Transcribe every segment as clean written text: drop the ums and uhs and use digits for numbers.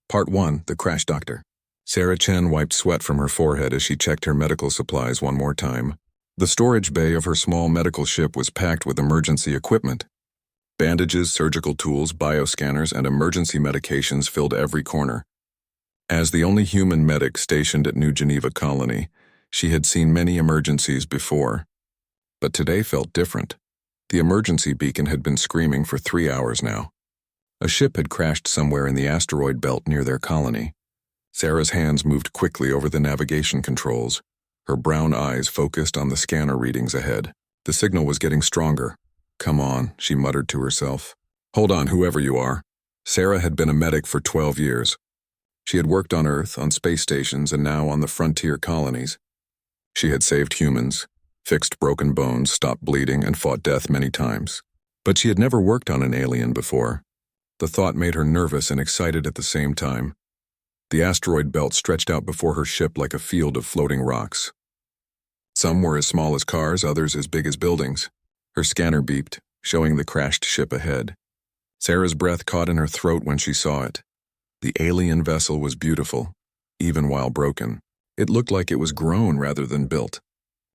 Part 1, The Crash Doctor. Sarah Chen wiped sweat from her forehead as she checked her medical supplies one more time. The storage bay of her small medical ship was packed with emergency equipment. Bandages, surgical tools, bioscanners, and emergency medications filled every corner. As the only human medic stationed at New Geneva Colony, she had seen many emergencies before. But today felt different. The emergency beacon had been screaming for 3 hours now. A ship had crashed somewhere in the asteroid belt near their colony. Sarah's hands moved quickly over the navigation controls, her brown eyes focused on the scanner readings ahead. The signal was getting stronger. "Come on," she muttered to herself. "Hold on, whoever you are." Sarah had been a medic for 12 years. She had worked on Earth, on space stations, and now on the frontier colonies. She had saved humans, fixed broken bones, stopped bleeding, and fought death many times. But she had never worked on an alien before. The thought made her nervous and excited at the same time. The asteroid belt stretched out before her ship like a field of floating rocks. Some were as small as cars, others as big as buildings. Her scanner beeped, showing the crashed ship ahead. Sarah's breath caught in her throat when she saw it. The alien vessel was beautiful, even while broken. It looked like it was grown rather than built.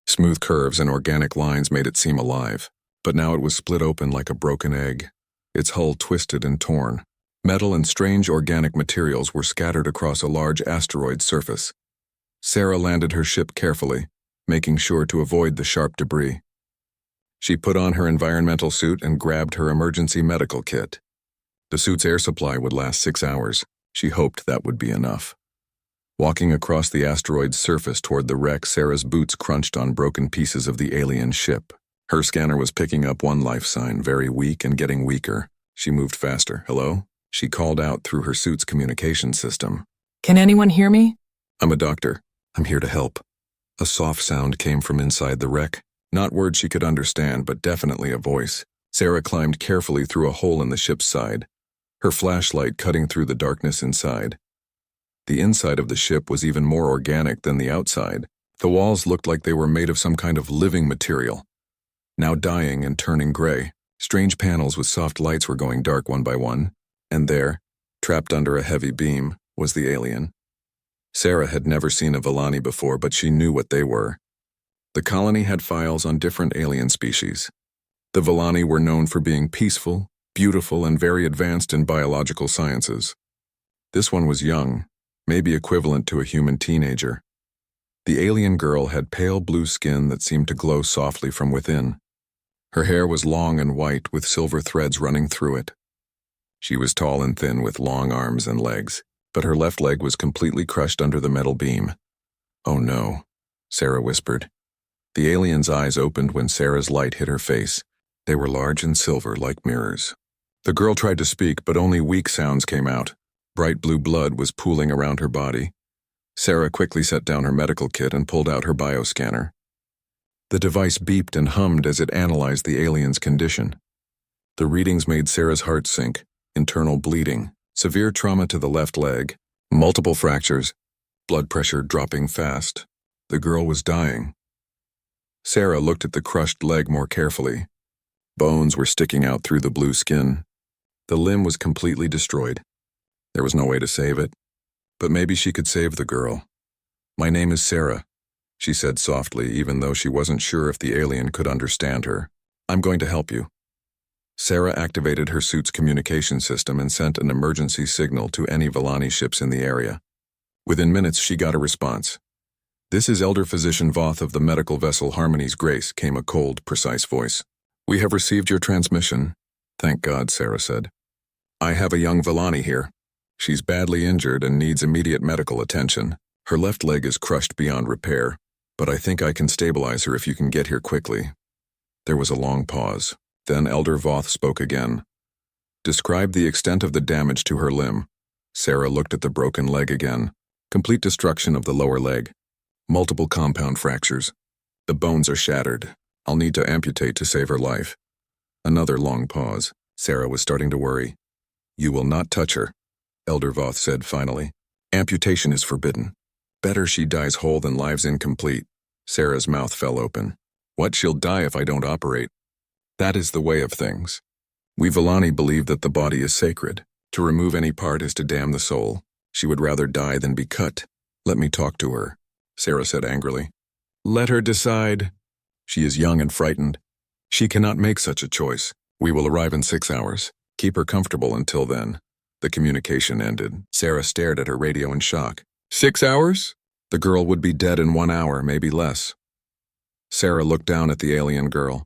Smooth curves and organic lines made it seem alive, but now it was split open like a broken egg, its hull twisted and torn. Metal and strange organic materials were scattered across a large asteroid surface. Sarah landed her ship carefully, making sure to avoid the sharp debris. She put on her environmental suit and grabbed her emergency medical kit. The suit's air supply would last 6 hours. She hoped that would be enough. Walking across the asteroid's surface toward the wreck, Sarah's boots crunched on broken pieces of the alien ship. Her scanner was picking up one life sign, very weak and getting weaker. She moved faster. "Hello?" She called out through her suit's communication system. "Can anyone hear me?" "I'm a doctor. I'm here to help." A soft sound came from inside the wreck. Not words she could understand, but definitely a voice. Sarah climbed carefully through a hole in the ship's side, her flashlight cutting through the darkness inside. The inside of the ship was even more organic than the outside. The walls looked like they were made of some kind of living material, now dying and turning gray. Strange panels with soft lights were going dark one by one, and there, trapped under a heavy beam, was the alien. Sarah had never seen a Villani before, but she knew what they were. The colony had files on different alien species. The Villani were known for being peaceful, beautiful, and very advanced in biological sciences. This one was young, maybe equivalent to a human teenager. The alien girl had pale blue skin that seemed to glow softly from within. Her hair was long and white with silver threads running through it. She was tall and thin with long arms and legs, but her left leg was completely crushed under the metal beam. "Oh no," Sarah whispered. The alien's eyes opened when Sarah's light hit her face. They were large and silver like mirrors. The girl tried to speak, but only weak sounds came out. Bright blue blood was pooling around her body. Sarah quickly set down her medical kit and pulled out her bioscanner. The device beeped and hummed as it analyzed the alien's condition. The readings made Sarah's heart sink. Internal bleeding, severe trauma to the left leg, multiple fractures, blood pressure dropping fast. The girl was dying. Sarah looked at the crushed leg more carefully. Bones were sticking out through the blue skin. The limb was completely destroyed. There was no way to save it, but maybe she could save the girl. "My name is Sarah," she said softly, even though she wasn't sure if the alien could understand her. "I'm going to help you." Sarah activated her suit's communication system and sent an emergency signal to any Villani ships in the area. Within minutes, she got a response. "This is Elder Physician Voth of the medical vessel Harmony's Grace," came a cold, precise voice. "We have received your transmission." "Thank God," Sarah said. "I have a young Villani here. She's badly injured and needs immediate medical attention. Her left leg is crushed beyond repair, but I think I can stabilize her if you can get here quickly." There was a long pause. Then Elder Voth spoke again. "Describe the extent of the damage to her limb." Sarah looked at the broken leg again. "Complete destruction of the lower leg. Multiple compound fractures. The bones are shattered. I'll need to amputate to save her life." Another long pause. Sarah was starting to worry. "You will not touch her," Elder Voth said finally. "Amputation is forbidden. Better she dies whole than lives incomplete." Sarah's mouth fell open. "What? She'll die if I don't operate?" "That is the way of things. We Villani believe that the body is sacred. To remove any part is to damn the soul. She would rather die than be cut. Let me talk to her, Sarah said angrily. Let her decide. She is young and frightened. She cannot make such a choice. We will arrive in 6 hours. Keep her comfortable until then. The communication ended. Sarah stared at her radio in shock. 6 hours? The girl would be dead in 1 hour, maybe less. Sarah looked down at the alien girl.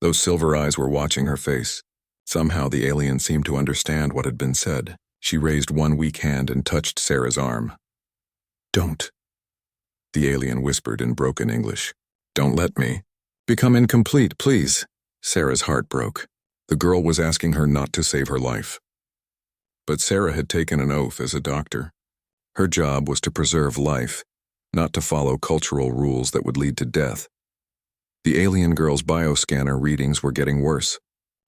Those silver eyes were watching her face. Somehow the alien seemed to understand what had been said. She raised one weak hand and touched Sarah's arm. Don't. The alien whispered in broken English. Don't let me. Become incomplete, please. Sarah's heart broke. The girl was asking her not to save her life. But Sarah had taken an oath as a doctor. Her job was to preserve life, not to follow cultural rules that would lead to death. The alien girl's bioscanner readings were getting worse.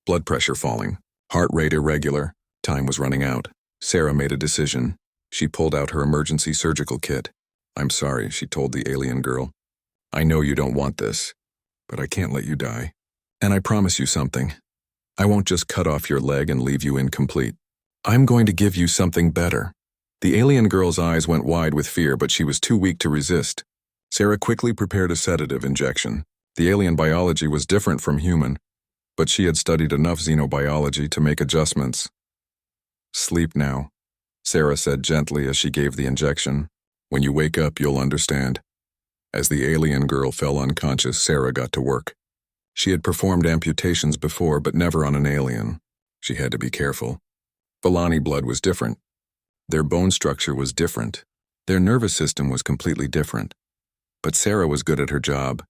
Blood pressure falling, heart rate irregular, time was running out. Sarah made a decision. She pulled out her emergency surgical kit. I'm sorry, she told the alien girl. I know you don't want this, but I can't let you die. And I promise you something. I won't just cut off your leg and leave you incomplete. I'm going to give you something better. The alien girl's eyes went wide with fear, but she was too weak to resist. Sarah quickly prepared a sedative injection. The alien biology was different from human, but she had studied enough xenobiology to make adjustments. Sleep now, Sarah said gently as she gave the injection. When you wake up, you'll understand. As the alien girl fell unconscious, Sarah got to work. She had performed amputations before, but never on an alien. She had to be careful. Villani blood was different. Their bone structure was different. Their nervous system was completely different. But Sarah was good at her job.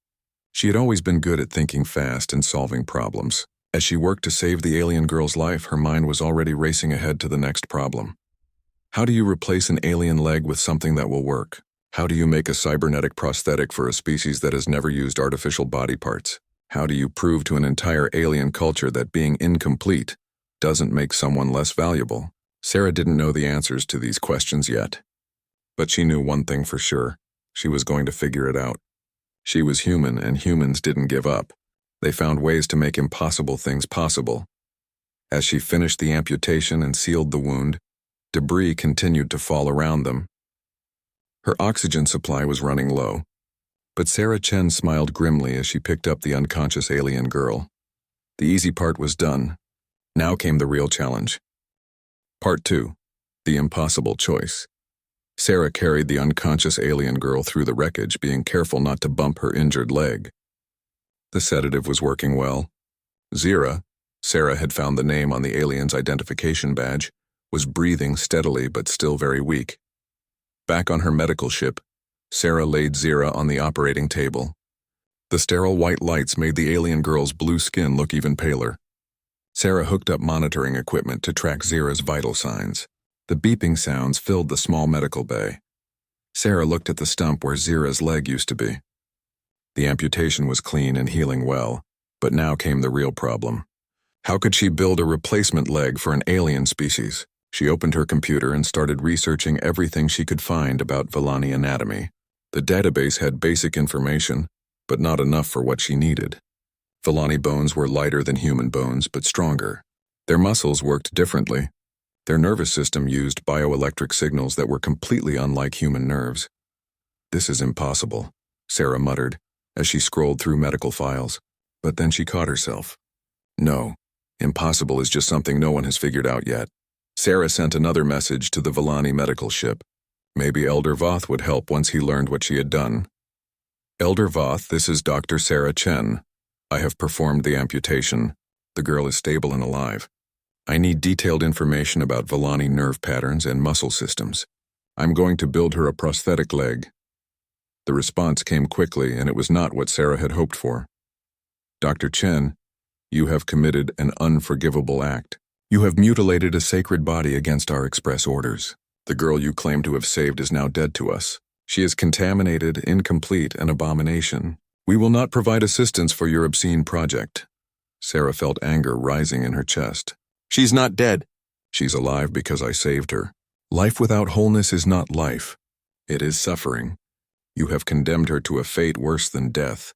She had always been good at thinking fast and solving problems. As she worked to save the alien girl's life, her mind was already racing ahead to the next problem. How do you replace an alien leg with something that will work? How do you make a cybernetic prosthetic for a species that has never used artificial body parts? How do you prove to an entire alien culture that being incomplete doesn't make someone less valuable? Sarah didn't know the answers to these questions yet. But she knew one thing for sure. She was going to figure it out. She was human, and humans didn't give up. They found ways to make impossible things possible. As she finished the amputation and sealed the wound, debris continued to fall around them. Her oxygen supply was running low, but Sarah Chen smiled grimly as she picked up the unconscious alien girl. The easy part was done. Now came the real challenge. Part 2. The impossible choice. Sarah carried the unconscious alien girl through the wreckage, being careful not to bump her injured leg. The sedative was working well. Zira, Sarah had found the name on the alien's identification badge, was breathing steadily but still very weak. Back on her medical ship, Sarah laid Zira on the operating table. The sterile white lights made the alien girl's blue skin look even paler. Sarah hooked up monitoring equipment to track Zira's vital signs. The beeping sounds filled the small medical bay. Sarah looked at the stump where Zira's leg used to be. The amputation was clean and healing well, but now came the real problem. How could she build a replacement leg for an alien species? She opened her computer and started researching everything she could find about Villani anatomy. The database had basic information, but not enough for what she needed. Villani bones were lighter than human bones, but stronger. Their muscles worked differently. Their nervous system used bioelectric signals that were completely unlike human nerves. This is impossible, Sarah muttered as she scrolled through medical files. But then she caught herself. No, impossible is just something no one has figured out yet. Sarah sent another message to the Villani medical ship. Maybe Elder Voth would help once he learned what she had done. Elder Voth, this is Dr. Sarah Chen. I have performed the amputation. The girl is stable and alive. I need detailed information about Villani nerve patterns and muscle systems. I'm going to build her a prosthetic leg. The response came quickly, and it was not what Sarah had hoped for. Dr. Chen, you have committed an unforgivable act. You have mutilated a sacred body against our express orders. The girl you claim to have saved is now dead to us. She is contaminated, incomplete, an abomination. We will not provide assistance for your obscene project. Sarah felt anger rising in her chest. She's not dead. She's alive because I saved her. Life without wholeness is not life. It is suffering. You have condemned her to a fate worse than death.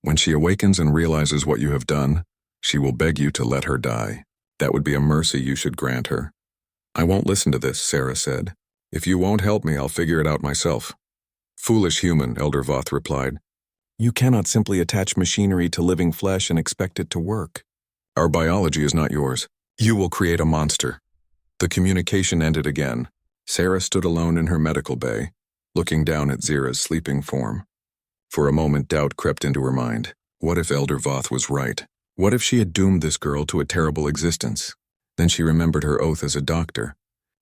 When she awakens and realizes what you have done, she will beg you to let her die. That would be a mercy you should grant her. I won't listen to this, Sarah said. If you won't help me, I'll figure it out myself. Foolish human, Elder Voth replied. You cannot simply attach machinery to living flesh and expect it to work. Our biology is not yours. You will create a monster. The communication ended again. Sarah stood alone in her medical bay, looking down at Zira's sleeping form. For a moment, doubt crept into her mind. What if Elder Voth was right? What if she had doomed this girl to a terrible existence? Then she remembered her oath as a doctor.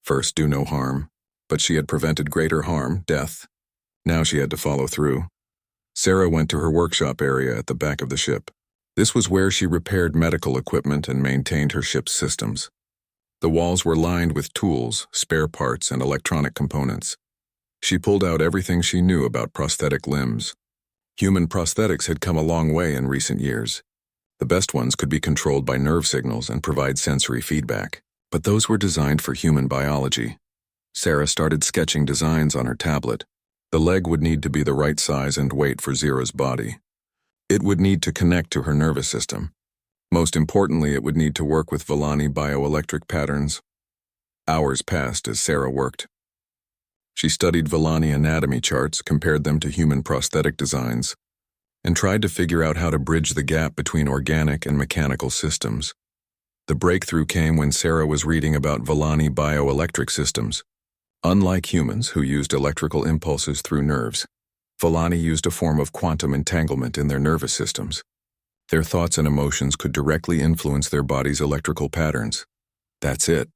First, do no harm. But she had prevented greater harm, death. Now she had to follow through. Sarah went to her workshop area at the back of the ship. This was where she repaired medical equipment and maintained her ship's systems. The walls were lined with tools, spare parts, and electronic components. She pulled out everything she knew about prosthetic limbs. Human prosthetics had come a long way in recent years. The best ones could be controlled by nerve signals and provide sensory feedback, but those were designed for human biology. Sarah started sketching designs on her tablet. The leg would need to be the right size and weight for Zira's body. It would need to connect to her nervous system. Most importantly, it would need to work with Villani bioelectric patterns. Hours passed as Sarah worked. She studied Villani anatomy charts, compared them to human prosthetic designs, and tried to figure out how to bridge the gap between organic and mechanical systems. The breakthrough came when Sarah was reading about Villani bioelectric systems. Unlike humans, who used electrical impulses through nerves, Villani used a form of quantum entanglement in their nervous systems. Their thoughts and emotions could directly influence their body's electrical patterns. That's it,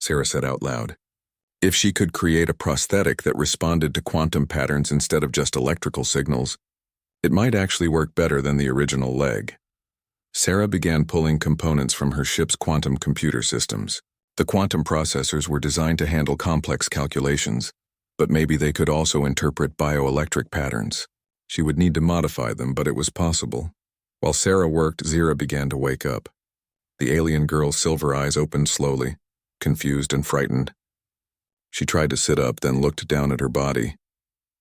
Sarah said out loud. If she could create a prosthetic that responded to quantum patterns instead of just electrical signals, it might actually work better than the original leg. Sarah began pulling components from her ship's quantum computer systems. The quantum processors were designed to handle complex calculations, but maybe they could also interpret bioelectric patterns. She would need to modify them, but it was possible. While Sarah worked, Zira began to wake up. The alien girl's silver eyes opened slowly, confused and frightened. She tried to sit up, then looked down at her body.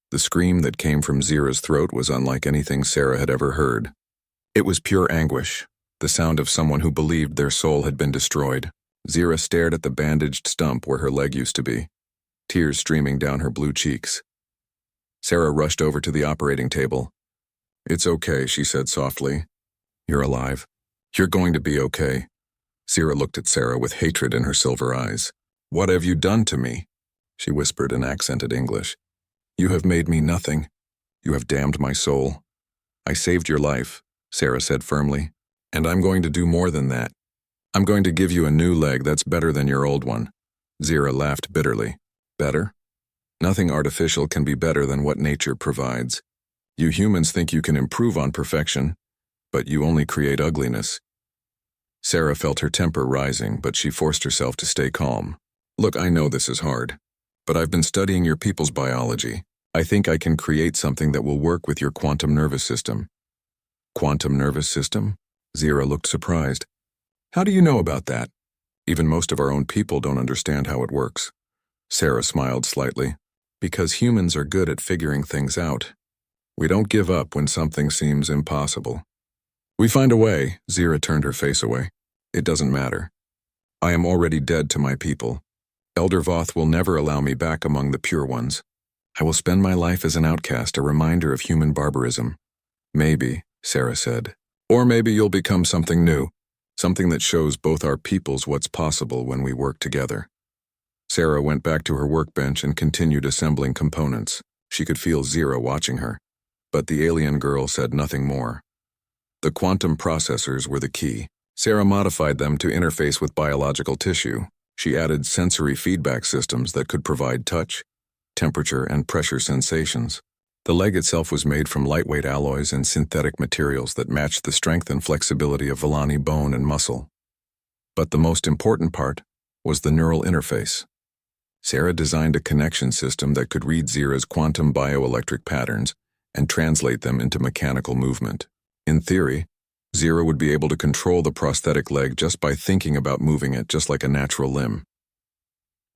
The scream that came from Zira's throat was unlike anything Sarah had ever heard. It was pure anguish, the sound of someone who believed their soul had been destroyed. Zira stared at the bandaged stump where her leg used to be, tears streaming down her blue cheeks. Sarah rushed over to the operating table. It's okay, she said softly. You're alive. You're going to be okay. Zira looked at Sarah with hatred in her silver eyes. What have you done to me? She whispered in accented English. You have made me nothing. You have damned my soul. I saved your life, Sarah said firmly, and I'm going to do more than that. I'm going to give you a new leg that's better than your old one. Zira laughed bitterly. Better? Nothing artificial can be better than what nature provides. You humans think you can improve on perfection, but you only create ugliness. Sarah felt her temper rising, but she forced herself to stay calm. Look, I know this is hard, but I've been studying your people's biology. I think I can create something that will work with your quantum nervous system. Quantum nervous system? Zira looked surprised. How do you know about that? Even most of our own people don't understand how it works. Sarah smiled slightly. Because humans are good at figuring things out. We don't give up when something seems impossible. We find a way. Zira turned her face away. It doesn't matter. I am already dead to my people. Elder Voth will never allow me back among the pure ones. I will spend my life as an outcast, a reminder of human barbarism. Maybe, Sarah said. Or maybe you'll become something new, something that shows both our peoples what's possible when we work together. Sarah went back to her workbench and continued assembling components. She could feel Zira watching her, but the alien girl said nothing more. The quantum processors were the key. Sarah modified them to interface with biological tissue. She added sensory feedback systems that could provide touch, temperature, and pressure sensations. The leg itself was made from lightweight alloys and synthetic materials that matched the strength and flexibility of Villani bone and muscle. But the most important part was the neural interface. Sarah designed a connection system that could read Zira's quantum bioelectric patterns and translate them into mechanical movement. In theory, Zira would be able to control the prosthetic leg just by thinking about moving it, just like a natural limb.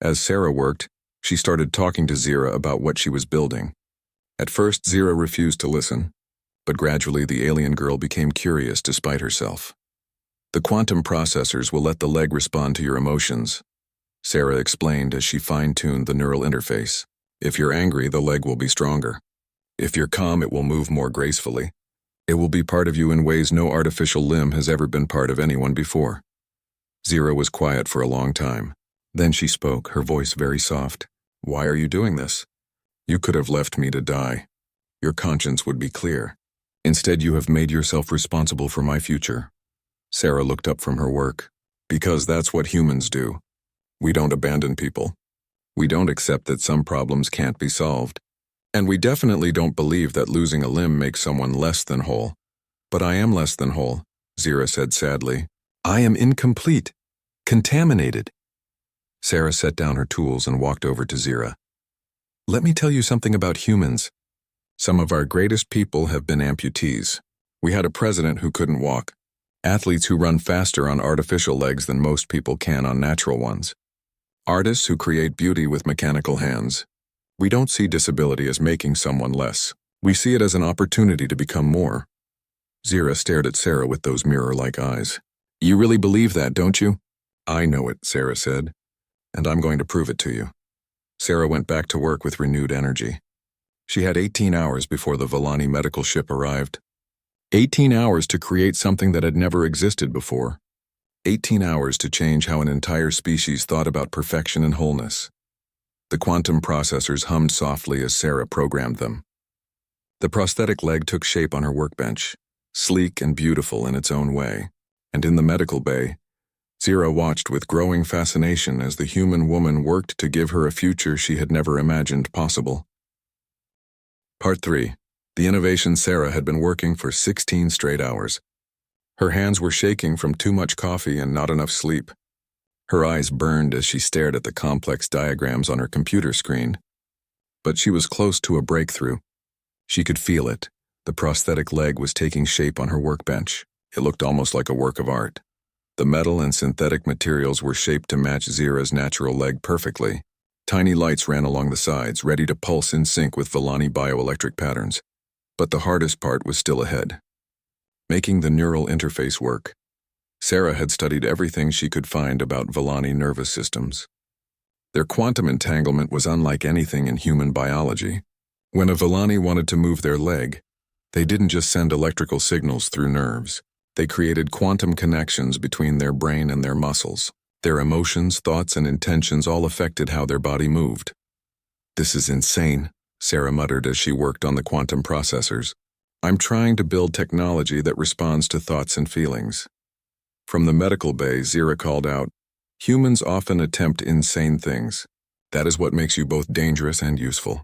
As Sarah worked, she started talking to Zira about what she was building. At first, Zira refused to listen, but gradually the alien girl became curious despite herself. The quantum processors will let the leg respond to your emotions. Sarah explained as she fine-tuned the neural interface. If you're angry, the leg will be stronger. If you're calm, it will move more gracefully. It will be part of you in ways no artificial limb has ever been part of anyone before. Zira was quiet for a long time. Then she spoke, her voice very soft. Why are you doing this? You could have left me to die. Your conscience would be clear. Instead, you have made yourself responsible for my future. Sarah looked up from her work. Because that's what humans do. We don't abandon people. We don't accept that some problems can't be solved. And we definitely don't believe that losing a limb makes someone less than whole. But I am less than whole, Zira said sadly. I am incomplete. Contaminated. Sarah set down her tools and walked over to Zira. Let me tell you something about humans. Some of our greatest people have been amputees. We had a president who couldn't walk. Athletes who run faster on artificial legs than most people can on natural ones. Artists who create beauty with mechanical hands. We don't see disability as making someone less. We see it as an opportunity to become more. Zira stared at Sarah with those mirror-like eyes. You really believe that, don't you? I know it, Sarah said, and I'm going to prove it to you. Sarah went back to work with renewed energy. She had 18 hours before the Villani medical ship arrived. 18 hours to create something that had never existed before. 18 hours to change how an entire species thought about perfection and wholeness. The quantum processors hummed softly as Sarah programmed them. The prosthetic leg took shape on her workbench, sleek and beautiful in its own way, and in the medical bay, Zira watched with growing fascination as the human woman worked to give her a future she had never imagined possible. Part 3. The innovation Sarah had been working for 16 straight hours. Her hands were shaking from too much coffee and not enough sleep. Her eyes burned as she stared at the complex diagrams on her computer screen. But she was close to a breakthrough. She could feel it. The prosthetic leg was taking shape on her workbench. It looked almost like a work of art. The metal and synthetic materials were shaped to match Zira's natural leg perfectly. Tiny lights ran along the sides, ready to pulse in sync with Villani bioelectric patterns. But the hardest part was still ahead. Making the neural interface work. Sarah had studied everything she could find about Villani nervous systems. Their quantum entanglement was unlike anything in human biology. When a Villani wanted to move their leg, they didn't just send electrical signals through nerves. They created quantum connections between their brain and their muscles. Their emotions, thoughts, and intentions all affected how their body moved. This is insane, Sarah muttered as she worked on the quantum processors. I'm trying to build technology that responds to thoughts and feelings. From the medical bay, Zira called out, humans often attempt insane things. That is what makes you both dangerous and useful.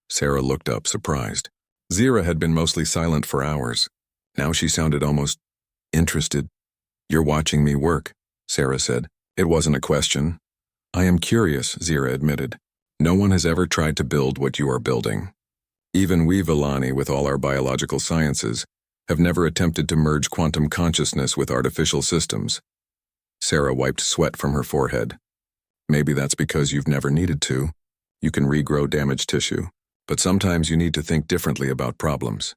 Sarah looked up, surprised. Zira had been mostly silent for hours. Now she sounded almost interested. You're watching me work, Sarah said. It wasn't a question. I am curious, Zira admitted. No one has ever tried to build what you are building. Even we Villani, with all our biological sciences, have never attempted to merge quantum consciousness with artificial systems. Sarah wiped sweat from her forehead. Maybe that's because you've never needed to. You can regrow damaged tissue, but sometimes you need to think differently about problems.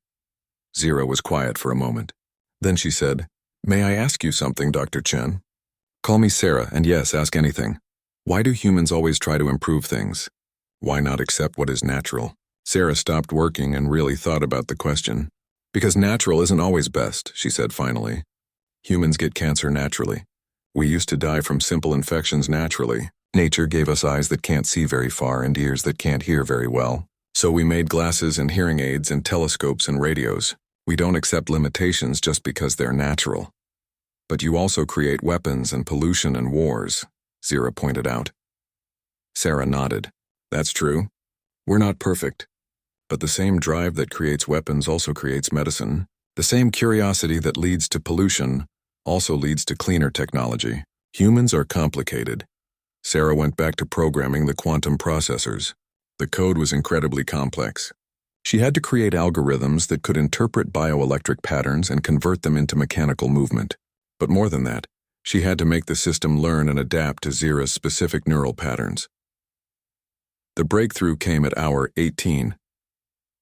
Zira was quiet for a moment. Then she said, May I ask you something, Dr. Chen? Call me Sarah, and yes, ask anything. Why do humans always try to improve things? Why not accept what is natural? Sarah stopped working and really thought about the question. Because natural isn't always best, she said finally. Humans get cancer naturally. We used to die from simple infections naturally. Nature gave us eyes that can't see very far and ears that can't hear very well. So we made glasses and hearing aids and telescopes and radios. We don't accept limitations just because they're natural. But you also create weapons and pollution and wars, Zira pointed out. Sarah nodded. That's true. We're not perfect. But the same drive that creates weapons also creates medicine. The same curiosity that leads to pollution also leads to cleaner technology. Humans are complicated. Sarah went back to programming the quantum processors. The code was incredibly complex. She had to create algorithms that could interpret bioelectric patterns and convert them into mechanical movement. But more than that, she had to make the system learn and adapt to Zira's specific neural patterns. The breakthrough came at hour 18.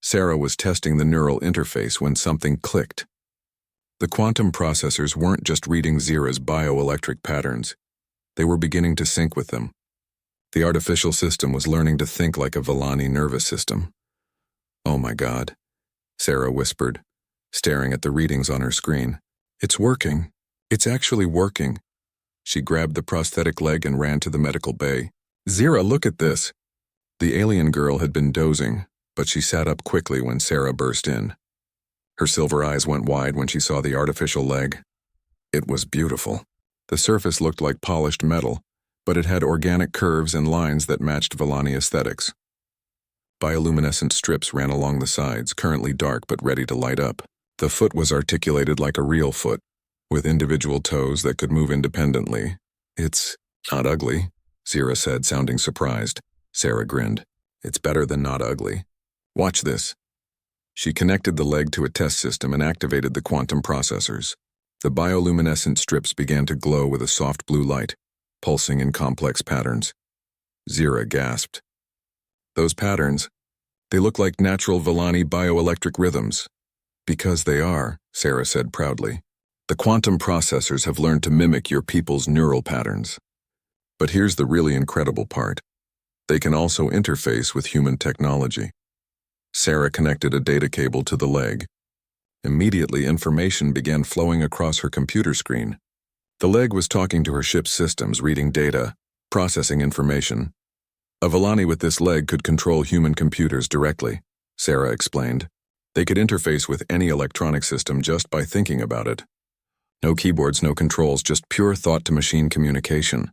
Sarah was testing the neural interface when something clicked. The quantum processors weren't just reading Zira's bioelectric patterns. They were beginning to sync with them. The artificial system was learning to think like a Villani nervous system. "Oh my God," Sarah whispered, staring at the readings on her screen. "It's working. It's actually working." She grabbed the prosthetic leg and ran to the medical bay. "Zira, look at this." The alien girl had been dozing, but she sat up quickly when Sarah burst in. Her silver eyes went wide when she saw the artificial leg. It was beautiful. The surface looked like polished metal, but it had organic curves and lines that matched Villani aesthetics. Bioluminescent strips ran along the sides, currently dark but ready to light up. The foot was articulated like a real foot, with individual toes that could move independently. "It's not ugly," Zira said, sounding surprised. Sarah grinned. "It's better than not ugly. Watch this." She connected the leg to a test system and activated the quantum processors. The bioluminescent strips began to glow with a soft blue light, pulsing in complex patterns. Zira gasped. "Those patterns, they look like natural Villani bioelectric rhythms." "Because they are," Sarah said proudly. "The quantum processors have learned to mimic your people's neural patterns. But here's the really incredible part. They can also interface with human technology." Sarah connected a data cable to the leg. Immediately, information began flowing across her computer screen. The leg was talking to her ship's systems, reading data, processing information. "A Villani with this leg could control human computers directly," Sarah explained. "They could interface with any electronic system just by thinking about it. No keyboards, no controls, just pure thought-to-machine communication."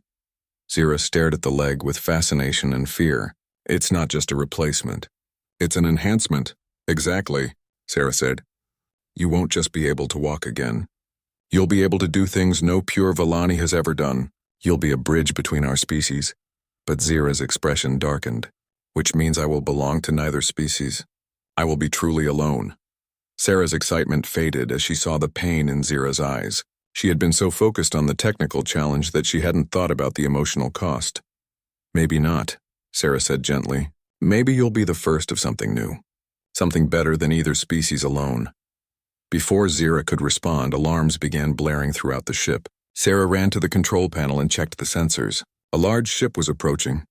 Zira stared at the leg with fascination and fear. "It's not just a replacement. It's an enhancement." "Exactly," Sarah said. "You won't just be able to walk again. You'll be able to do things no pure Villani has ever done. You'll be a bridge between our species." But Zira's expression darkened. "Which means I will belong to neither species. I will be truly alone." Sarah's excitement faded as she saw the pain in Zira's eyes. She had been so focused on the technical challenge that she hadn't thought about the emotional cost. "Maybe not," Sarah said gently. "Maybe you'll be the first of something new. Something better than either species alone." Before Zira could respond, alarms began blaring throughout the ship. Sarah ran to the control panel and checked the sensors. A large ship was approaching.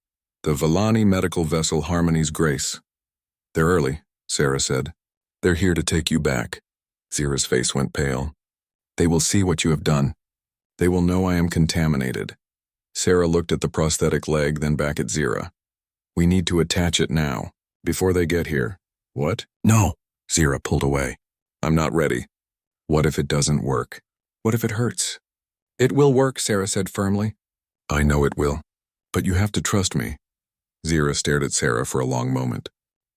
The Villani medical vessel Harmony's Grace. "They're early," Sarah said. "They're here to take you back." Zira's face went pale. "They will see what you have done. They will know I am contaminated." Sarah looked at the prosthetic leg, then back at Zira. "We need to attach it now, before they get here." "What?" "No." Zira pulled away. "I'm not ready. What if it doesn't work? What if it hurts?" "It will work," Sarah said firmly. "I know it will, but you have to trust me." Zira stared at Sarah for a long moment.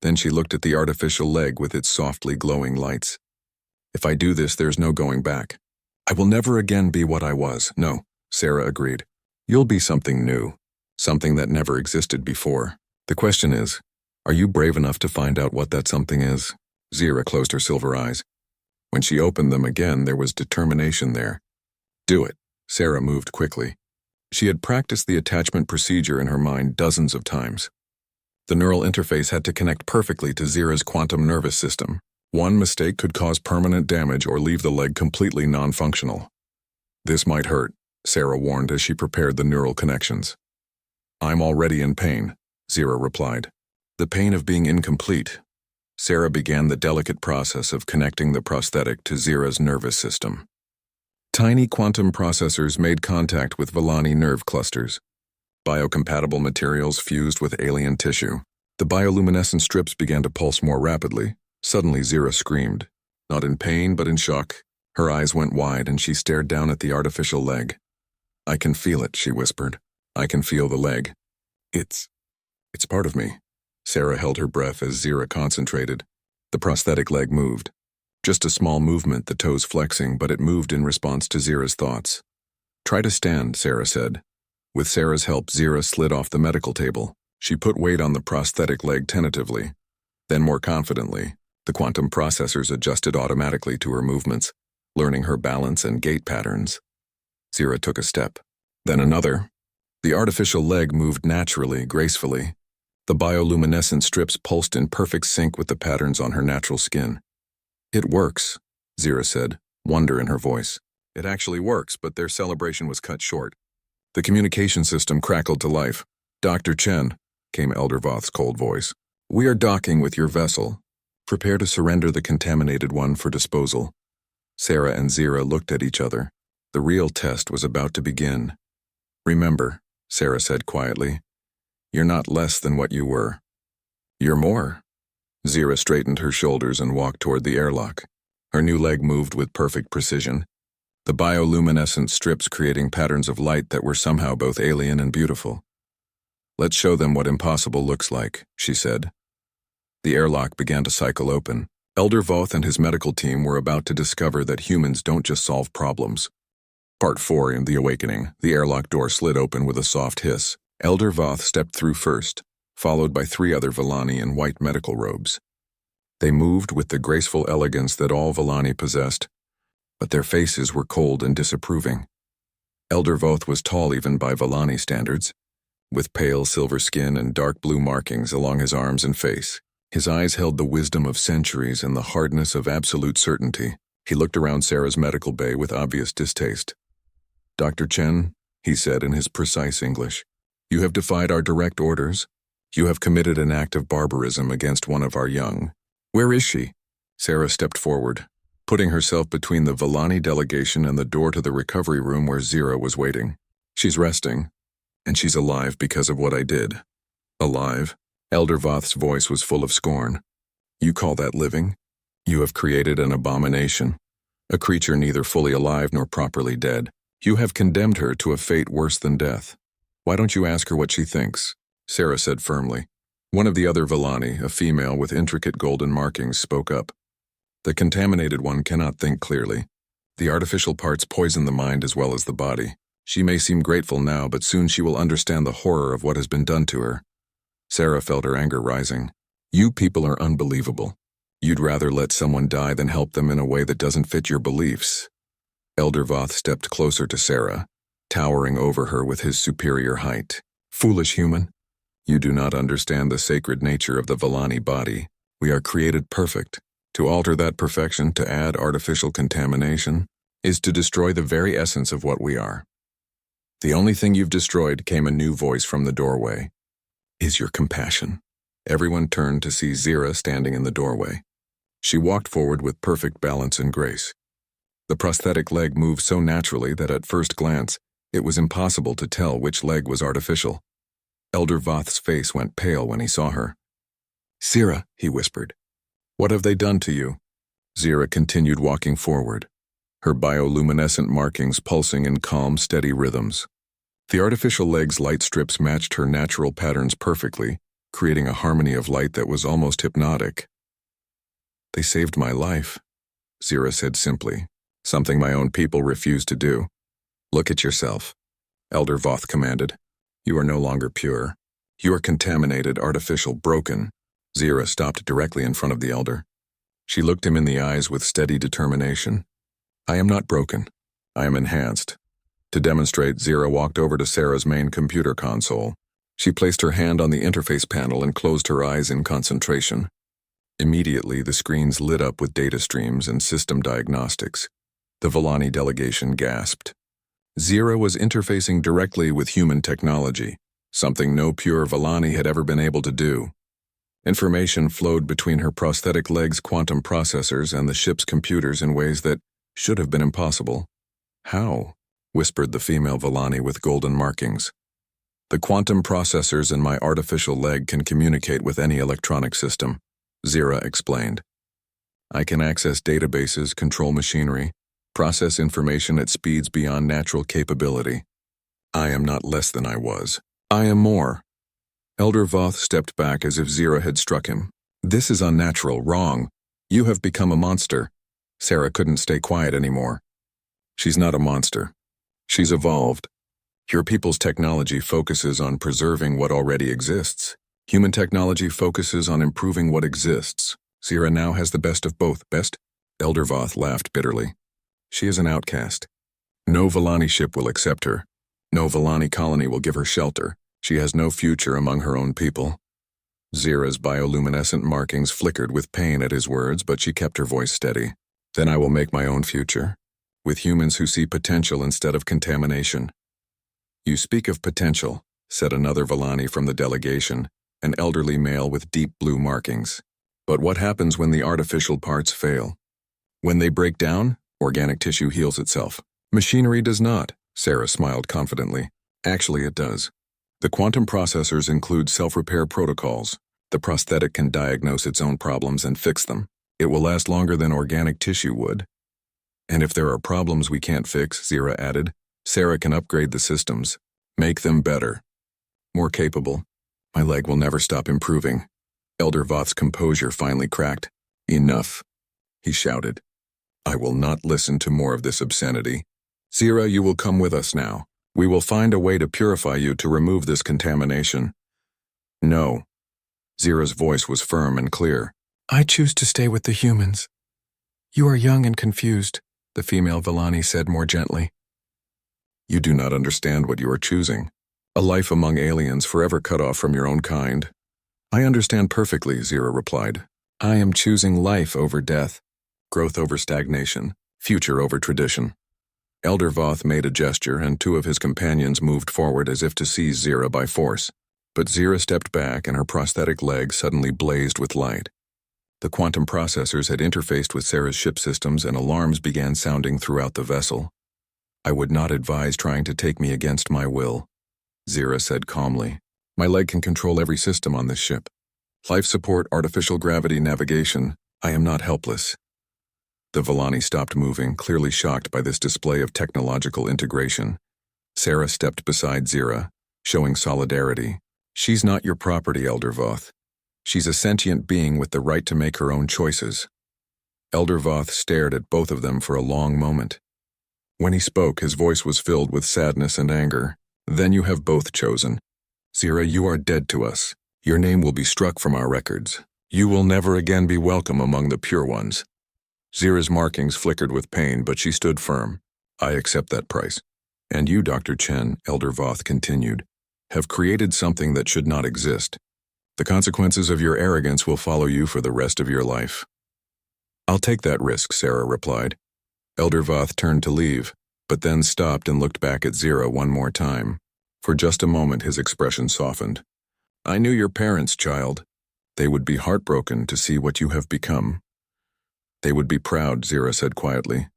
Then she looked at the artificial leg with its softly glowing lights. "If I do this, there's no going back. I will never again be what I was." "No," Sarah agreed. "You'll be something new, something that never existed before. The question is, are you brave enough to find out what that something is?" Zira closed her silver eyes. When she opened them again, there was determination there. "Do it." Sarah moved quickly. She had practiced the attachment procedure in her mind dozens of times. The neural interface had to connect perfectly to Zira's quantum nervous system. One mistake could cause permanent damage or leave the leg completely non-functional. "This might hurt," Sarah warned as she prepared the neural connections. "I'm already in pain," Zira replied. "The pain of being incomplete." Sarah began the delicate process of connecting the prosthetic to Zira's nervous system. Tiny quantum processors made contact with Villani nerve clusters. Biocompatible materials fused with alien tissue. The bioluminescent strips began to pulse more rapidly. Suddenly Zira screamed, not in pain but in shock. Her eyes went wide and she stared down at the artificial leg. "I can feel it," she whispered. "I can feel the leg. It's part of me." Sarah held her breath as Zira concentrated. The prosthetic leg moved. Just a small movement, the toes flexing, but it moved in response to Zira's thoughts. "Try to stand," Sarah said. With Sarah's help, Zira slid off the medical table. She put weight on the prosthetic leg tentatively. Then more confidently, the quantum processors adjusted automatically to her movements, learning her balance and gait patterns. Zira took a step, then another. The artificial leg moved naturally, gracefully. The bioluminescent strips pulsed in perfect sync with the patterns on her natural skin. "It works," Zira said, wonder in her voice. "It actually works," but their celebration was cut short. The communication system crackled to life. Dr. Chen, came Elder Voth's cold voice. We are docking with your vessel. Prepare to surrender the contaminated one for disposal. Sarah and Zira looked at each other. The real test was about to begin. Remember, Sarah said quietly, you're not less than what you were. You're more. Zira straightened her shoulders and walked toward the airlock. Her new leg moved with perfect precision, the bioluminescent strips creating patterns of light that were somehow both alien and beautiful. Let's show them what impossible looks like, she said. The airlock began to cycle open. Elder Voth and his medical team were about to discover that humans don't just solve problems. Part 4 in The Awakening. The airlock door slid open with a soft hiss. Elder Voth stepped through first, followed by 3 other Villani in white medical robes. They moved with the graceful elegance that all Villani possessed, but their faces were cold and disapproving. Elder Voth was tall even by Villani standards, with pale silver skin and dark blue markings along his arms and face. His eyes held the wisdom of centuries and the hardness of absolute certainty. He looked around Sarah's medical bay with obvious distaste. Dr. Chen, he said in his precise English, you have defied our direct orders. You have committed an act of barbarism against one of our young. Where is she? Sarah stepped forward, putting herself between the Villani delegation and the door to the recovery room where Zira was waiting. She's resting, and she's alive because of what I did. Alive? Elder Voth's voice was full of scorn. You call that living? You have created an abomination, a creature neither fully alive nor properly dead. You have condemned her to a fate worse than death. Why don't you ask her what she thinks? Sarah said firmly. One of the other Villani, a female with intricate golden markings, spoke up. The contaminated one cannot think clearly. The artificial parts poison the mind as well as the body. She may seem grateful now, but soon she will understand the horror of what has been done to her. Sarah felt her anger rising. You people are unbelievable. You'd rather let someone die than help them in a way that doesn't fit your beliefs. Elder Voth stepped closer to Sarah, towering over her with his superior height. Foolish human. You do not understand the sacred nature of the Villani body. We are created perfect. To alter that perfection, to add artificial contamination, is to destroy the very essence of what we are. The only thing you've destroyed, came a new voice from the doorway, is your compassion. Everyone turned to see Zira standing in the doorway. She walked forward with perfect balance and grace. The prosthetic leg moved so naturally that at first glance, it was impossible to tell which leg was artificial. Elder Voth's face went pale when he saw her. Zira, he whispered. What have they done to you? Zira continued walking forward, her bioluminescent markings pulsing in calm, steady rhythms. The artificial leg's light strips matched her natural patterns perfectly, creating a harmony of light that was almost hypnotic. They saved my life, Zira said simply, something my own people refused to do. Look at yourself, Elder Voth commanded. You are no longer pure. You are contaminated, artificial, broken. Zira stopped directly in front of the elder. She looked him in the eyes with steady determination. I am not broken. I am enhanced. To demonstrate, Zira walked over to Sarah's main computer console. She placed her hand on the interface panel and closed her eyes in concentration. Immediately, the screens lit up with data streams and system diagnostics. The Villani delegation gasped. Zira was interfacing directly with human technology, something no pure Villani had ever been able to do. Information flowed between her prosthetic leg's quantum processors and the ship's computers in ways that should have been impossible. How? Whispered the female Villani with golden markings. The quantum processors in my artificial leg can communicate with any electronic system, Zira explained. I can access databases, control machinery, process information at speeds beyond natural capability. I am not less than I was. I am more. Elder Voth stepped back as if Zira had struck him. This is unnatural, wrong. You have become a monster. Sarah couldn't stay quiet anymore. She's not a monster. She's evolved. Your people's technology focuses on preserving what already exists. Human technology focuses on improving what exists. Zira now has the best of both. Best? Elder Voth laughed bitterly. She is an outcast. No Villani ship will accept her. No Villani colony will give her shelter. She has no future among her own people. Zira's bioluminescent markings flickered with pain at his words, but she kept her voice steady. Then I will make my own future, with humans who see potential instead of contamination. You speak of potential, said another Villani from the delegation, an elderly male with deep blue markings. But what happens when the artificial parts fail? When they break down, organic tissue heals itself. Machinery does not, Sarah smiled confidently. Actually, it does. The quantum processors include self-repair protocols. The prosthetic can diagnose its own problems and fix them. It will last longer than organic tissue would. And if there are problems we can't fix, Zira added, Sarah can upgrade the systems. Make them better. More capable. My leg will never stop improving. Elder Voth's composure finally cracked. Enough, he shouted. I will not listen to more of this obscenity. Zira, you will come with us now. We will find a way to purify you to remove this contamination. No. Zira's voice was firm and clear. I choose to stay with the humans. You are young and confused, the female Villani said more gently. You do not understand what you are choosing. A life among aliens forever cut off from your own kind. I understand perfectly, Zira replied. I am choosing life over death, growth over stagnation, future over tradition. Elder Voth made a gesture and two of his companions moved forward as if to seize Zira by force. But Zira stepped back and her prosthetic leg suddenly blazed with light. The quantum processors had interfaced with Sarah's ship systems and alarms began sounding throughout the vessel. I would not advise trying to take me against my will, Zira said calmly. My leg can control every system on this ship. Life support, artificial gravity, navigation. I am not helpless. The Villani stopped moving, clearly shocked by this display of technological integration. Sarah stepped beside Zira, showing solidarity. She's not your property, Elder Voth. She's a sentient being with the right to make her own choices. Elder Voth stared at both of them for a long moment. When he spoke, his voice was filled with sadness and anger. Then you have both chosen. Zira, you are dead to us. Your name will be struck from our records. You will never again be welcome among the pure ones. Zira's markings flickered with pain, but she stood firm. I accept that price. And you, Dr. Chen, Elder Voth continued, have created something that should not exist. The consequences of your arrogance will follow you for the rest of your life. I'll take that risk, Sarah replied. Elder Voth turned to leave, but then stopped and looked back at Zira one more time. For just a moment his expression softened. I knew your parents, child. They would be heartbroken to see what you have become. They would be proud, Zira said quietly,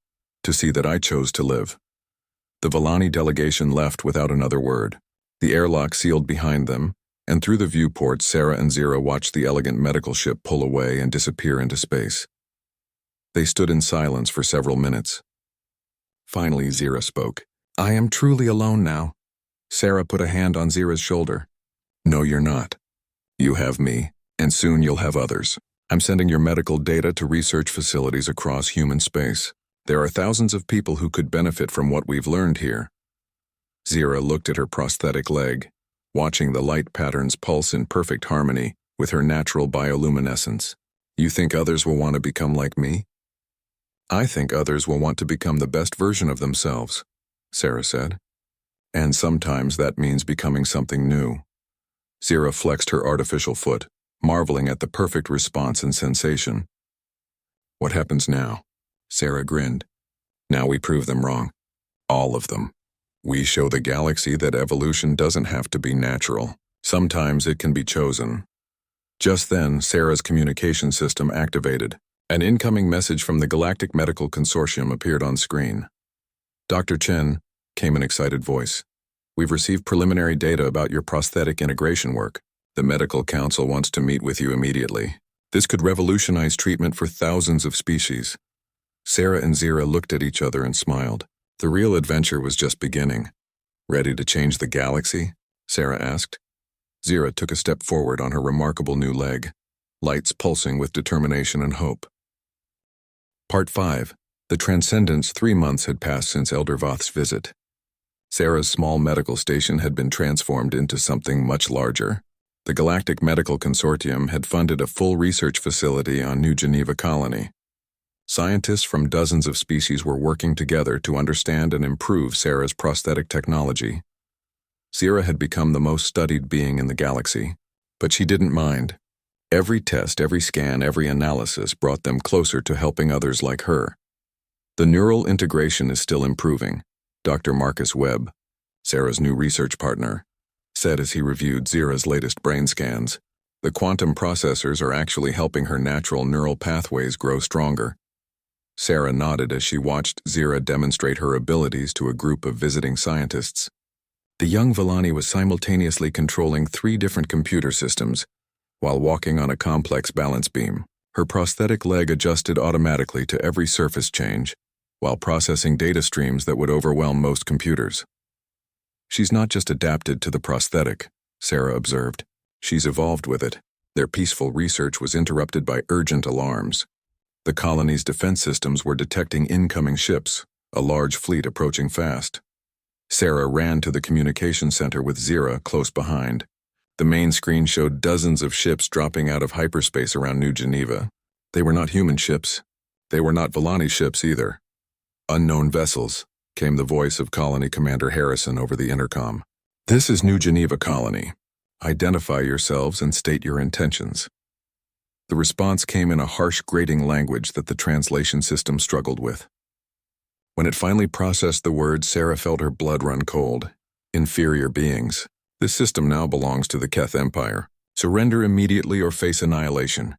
to see that I chose to live. The Villani delegation left without another word. The airlock sealed behind them, and through the viewport Sarah and Zira watched the elegant medical ship pull away and disappear into space. They stood in silence for several minutes. Finally, Zira spoke. I am truly alone now. Sarah put a hand on Zira's shoulder. No, you're not. You have me, and soon you'll have others. I'm sending your medical data to research facilities across human space. There are thousands of people who could benefit from what we've learned here. Zira looked at her prosthetic leg, watching the light patterns pulse in perfect harmony with her natural bioluminescence. You think others will want to become like me? I think others will want to become the best version of themselves, Sarah said. And sometimes that means becoming something new. Zira flexed her artificial foot, marveling at the perfect response and sensation. What happens now? Sarah grinned. Now we prove them wrong. All of them. We show the galaxy that evolution doesn't have to be natural. Sometimes it can be chosen. Just then, Sarah's communication system activated. An incoming message from the Galactic Medical Consortium appeared on screen. Dr. Chen, came an excited voice. We've received preliminary data about your prosthetic integration work. The Medical Council wants to meet with you immediately. This could revolutionize treatment for thousands of species. Sarah and Zira looked at each other and smiled. The real adventure was just beginning. Ready to change the galaxy? Sarah asked. Zira took a step forward on her remarkable new leg, lights pulsing with determination and hope. Part 5. The Transcendence. 3 months had passed since Elder Voth's visit. Sarah's small medical station had been transformed into something much larger. The Galactic Medical Consortium had funded a full research facility on New Geneva Colony. Scientists from dozens of species were working together to understand and improve Sarah's prosthetic technology. Zira had become the most studied being in the galaxy, but she didn't mind. Every test, every scan, every analysis brought them closer to helping others like her. The neural integration is still improving. Dr. Marcus Webb, Sarah's new research partner, said as he reviewed Zira's latest brain scans. The quantum processors are actually helping her natural neural pathways grow stronger. Sarah nodded as she watched Zira demonstrate her abilities to a group of visiting scientists. The young Villani was simultaneously controlling 3 different computer systems while walking on a complex balance beam. Her prosthetic leg adjusted automatically to every surface change while processing data streams that would overwhelm most computers. She's not just adapted to the prosthetic, Sarah observed. She's evolved with it. Their peaceful research was interrupted by urgent alarms. The colony's defense systems were detecting incoming ships, a large fleet approaching fast. Sarah ran to the communication center with Zira close behind. The main screen showed dozens of ships dropping out of hyperspace around New Geneva. They were not human ships. They were not Villani ships either. Unknown vessels, came the voice of Colony Commander Harrison over the intercom. This is New Geneva Colony. Identify yourselves and state your intentions. The response came in a harsh, grating language that the translation system struggled with. When it finally processed the words, Sarah felt her blood run cold. Inferior beings. This system now belongs to the Keth Empire. Surrender immediately or face annihilation.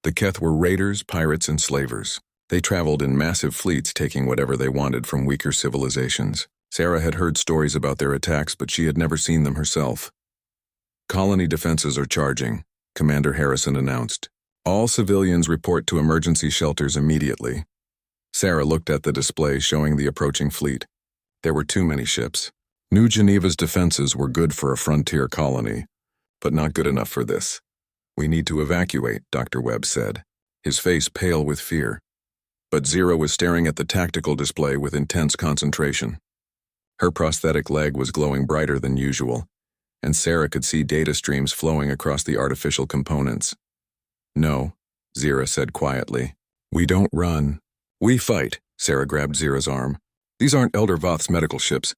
The Keth were raiders, pirates, and slavers. They traveled in massive fleets, taking whatever they wanted from weaker civilizations. Sarah had heard stories about their attacks, but she had never seen them herself. Colony defenses are charging, Commander Harrison announced. All civilians report to emergency shelters immediately. Sarah looked at the display showing the approaching fleet. There were too many ships. New Geneva's defenses were good for a frontier colony, but not good enough for this. We need to evacuate, Dr. Webb said, his face pale with fear. But Zira was staring at the tactical display with intense concentration. Her prosthetic leg was glowing brighter than usual, and Sarah could see data streams flowing across the artificial components. No, Zira said quietly. We don't run. We fight, Sarah grabbed Zira's arm. These aren't Elder Voth's medical ships.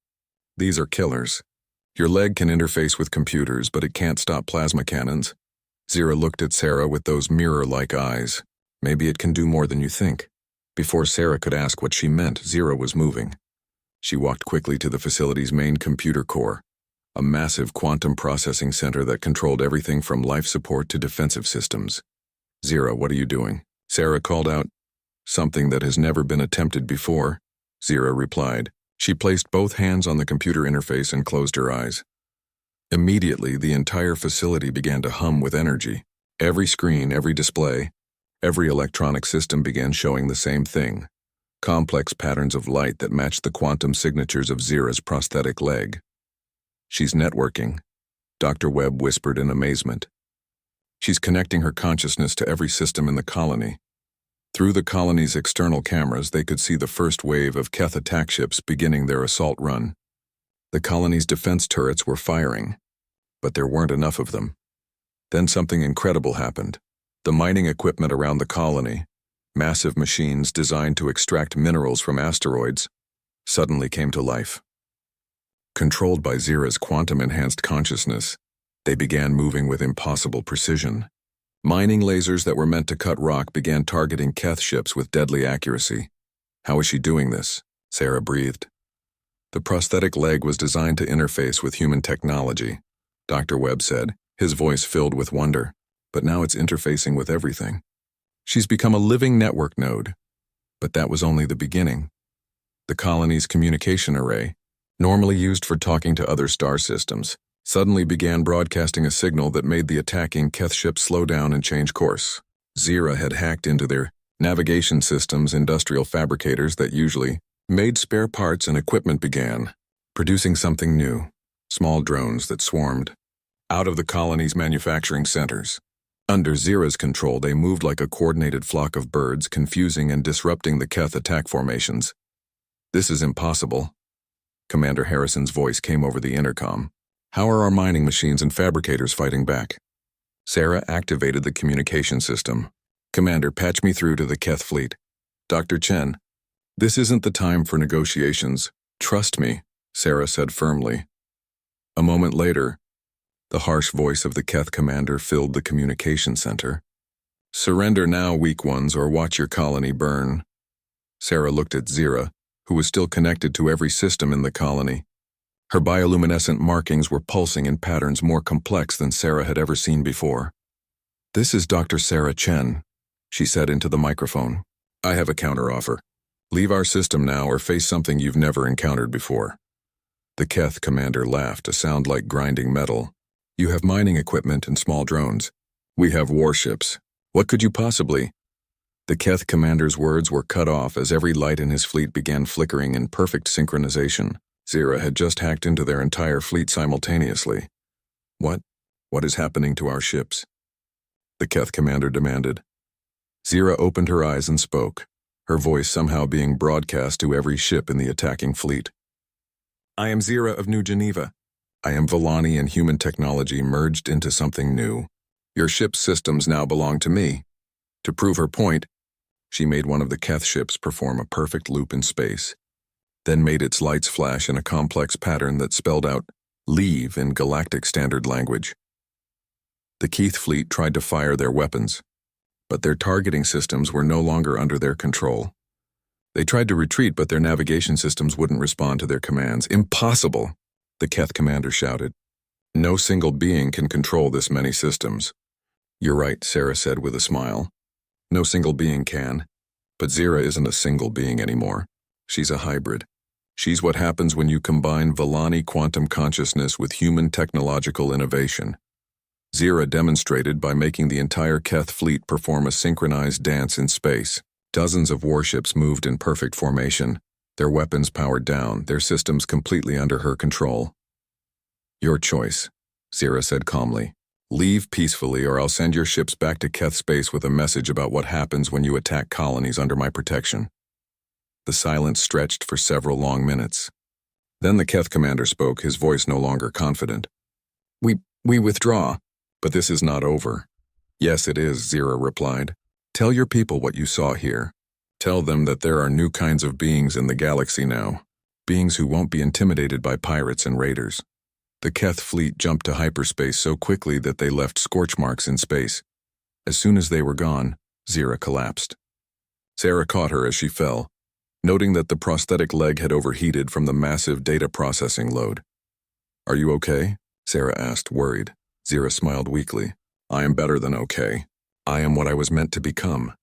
These are killers. Your leg can interface with computers, but it can't stop plasma cannons. Zira looked at Sarah with those mirror-like eyes. Maybe it can do more than you think. Before Sarah could ask what she meant, Zira was moving. She walked quickly to the facility's main computer core, a massive quantum processing center that controlled everything from life support to defensive systems. Zira, what are you doing? Sarah called out. Something that has never been attempted before, Zira replied. She placed both hands on the computer interface and closed her eyes. Immediately, the entire facility began to hum with energy. Every screen, every display, every electronic system began showing the same thing. Complex patterns of light that matched the quantum signatures of Zira's prosthetic leg. She's networking, Dr. Webb whispered in amazement. She's connecting her consciousness to every system in the colony. Through the colony's external cameras, they could see the first wave of Keth attack ships beginning their assault run. The colony's defense turrets were firing, but there weren't enough of them. Then something incredible happened. The mining equipment around the colony, massive machines designed to extract minerals from asteroids, suddenly came to life. Controlled by Zira's quantum-enhanced consciousness, they began moving with impossible precision. Mining lasers that were meant to cut rock began targeting Keth ships with deadly accuracy. How is she doing this? Sarah breathed. The prosthetic leg was designed to interface with human technology, Dr. Webb said, his voice filled with wonder. But now it's interfacing with everything. She's become a living network node. But that was only the beginning. The colony's communication array, normally used for talking to other star systems, suddenly began broadcasting a signal that made the attacking Keth ship slow down and change course. Zira had hacked into their navigation systems, industrial fabricators that usually made spare parts and equipment began producing something new, small drones that swarmed out of the colony's manufacturing centers. Under Zira's control, they moved like a coordinated flock of birds, confusing and disrupting the Keth attack formations. This is impossible. Commander Harrison's voice came over the intercom. How are our mining machines and fabricators fighting back? Sarah activated the communication system. Commander, patch me through to the Keth fleet. Dr. Chen, this isn't the time for negotiations. Trust me, Sarah said firmly. A moment later, the harsh voice of the Keth commander filled the communication center. Surrender now, weak ones, or watch your colony burn. Sarah looked at Zira, who was still connected to every system in the colony. Her bioluminescent markings were pulsing in patterns more complex than Sarah had ever seen before. "This is Dr. Sarah Chen," she said into the microphone. "I have a counteroffer. Leave our system now or face something you've never encountered before." The Keth commander laughed, a sound like grinding metal. "You have mining equipment and small drones. We have warships. What could you possibly—" The Keth commander's words were cut off as every light in his fleet began flickering in perfect synchronization. Zira had just hacked into their entire fleet simultaneously. What is happening to our ships?" the Keth commander demanded. Zira opened her eyes and spoke, her voice somehow being broadcast to every ship in the attacking fleet. "I am Zira of New Geneva. I am Villani and human technology merged into something new. Your ship's systems now belong to me." To prove her point, she made one of the Keth ships perform a perfect loop in space, then made its lights flash in a complex pattern that spelled out "leave" in galactic standard language. The Keth fleet tried to fire their weapons, but their targeting systems were no longer under their control. They tried to retreat, but their navigation systems wouldn't respond to their commands. "Impossible!" the Keth commander shouted. "No single being can control this many systems." "You're right," Sarah said with a smile. "No single being can. But Zira isn't a single being anymore. She's a hybrid. She's what happens when you combine Villani quantum consciousness with human technological innovation. Zira demonstrated by making the entire Keth fleet perform a synchronized dance in space. Dozens of warships moved in perfect formation, their weapons powered down, their systems completely under her control. "Your choice," Zira said calmly. "Leave peacefully or I'll send your ships back to Keth space with a message about what happens when you attack colonies under my protection." The silence stretched for several long minutes. Then the Keth commander spoke, his voice no longer confident. We withdraw, but this is not over." "Yes, it is," Zira replied. "Tell your people what you saw here. Tell them that there are new kinds of beings in the galaxy now, beings who won't be intimidated by pirates and raiders." The Keth fleet jumped to hyperspace so quickly that they left scorch marks in space. As soon as they were gone, Zira collapsed. Sarah caught her as she fell, noting that the prosthetic leg had overheated from the massive data processing load. "Are you okay?" Sarah asked, worried. Zira smiled weakly. "I am better than okay. I am what I was meant to become."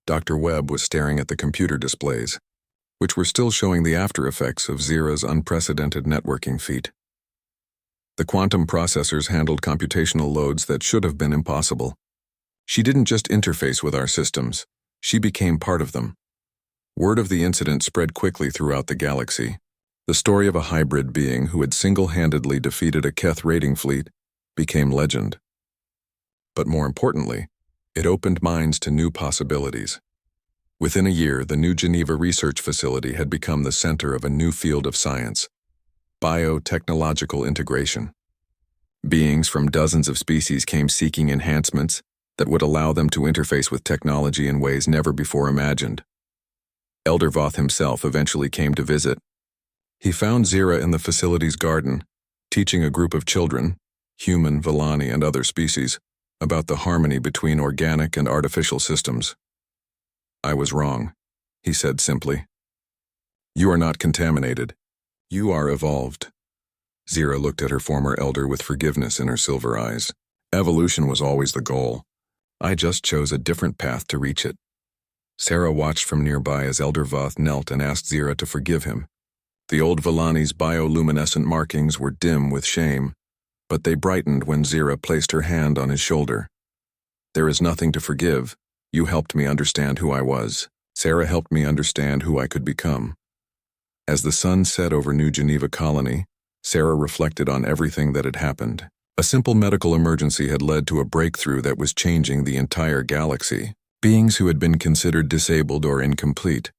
Dr. Webb was staring at the computer displays, which were still showing the after effects of Zira's unprecedented networking feat. The quantum processors handled computational loads that should have been impossible. She didn't just interface with our systems, she became part of them. Word of the incident spread quickly throughout the galaxy. The story of a hybrid being who had single-handedly defeated a Keth raiding fleet became legend. But more importantly, it opened minds to new possibilities. Within a year, the New Geneva Research Facility had become the center of a new field of science: biotechnological integration. Beings from dozens of species came seeking enhancements that would allow them to interface with technology in ways never before imagined. Elder Voth himself eventually came to visit. He found Zira in the facility's garden, teaching a group of children, human, Villani, and other species, about the harmony between organic and artificial systems. "I was wrong," he said simply. "You are not contaminated. You are evolved." Zira looked at her former elder with forgiveness in her silver eyes. "Evolution was always the goal. I just chose a different path to reach it." Sarah watched from nearby as Elder Voth knelt and asked Zira to forgive him. The old Villani's bioluminescent markings were dim with shame, but they brightened when Zira placed her hand on his shoulder. "There is nothing to forgive. You helped me understand who I was. Sarah helped me understand who I could become." As the sun set over New Geneva Colony, Sarah reflected on everything that had happened. A simple medical emergency had led to a breakthrough that was changing the entire galaxy. Beings who had been considered disabled or incomplete